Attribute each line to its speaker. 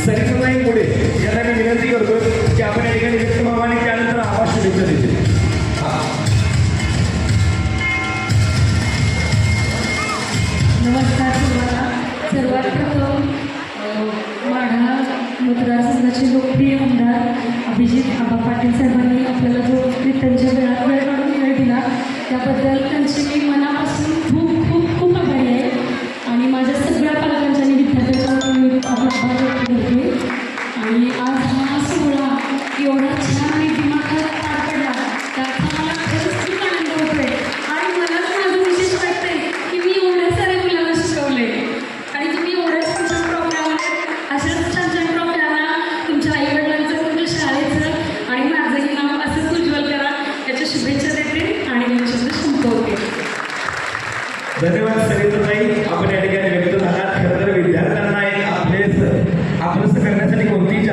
Speaker 1: सरिताबाई पुढे यांना मी विनंती करतो की आपण या ठिकाणी व्यक्त व्हावं आणि त्यानंतर आवाज शुभेच्छा देतील.
Speaker 2: नमस्कार सर्वांना. सर्वात प्रथम माढा मतदारसंघाचे लोकप्रिय आमदार अभिजित आबा पाटील साहेबांनी आपल्याला जो त्यांच्या वेळात वेळ काढून वेळ दिला त्याबद्दल त्यांचे मी मनापासून खूप खूप खूप आभारी आहे आणि माझ्या सगळ्या पालकांच्या आणि विद्यार्थ्यांचा मी आपला आभार व्यक्त करते. आणि आज हा सोहळा एवढा छान आणि दिमाखात पार पडला त्याचा मला खरंच खूप आनंद होतोय आणि मलाच माझं विशेष वाटतंय की मी एवढ्या साऱ्या मुलांना शिकवले आणि तुम्ही एवढ्या छान छान ट्रॉफ्या अशाच छान छान ट्रॉफ्यांना तुमच्या आईवडिलांचं तुमच्या शाळेचं आणि माझंही नाव असंच उज्ज्वल करा याच्या शुभेच्छा देते आणि मी शब्द संपवते.
Speaker 1: धन्यवाद सरिताबाई, आपण या ठिकाणी व्यक्त झालात. खरं तर विद्यार्थ्यांना एक आपलंसं करण्यासाठी कोणतीही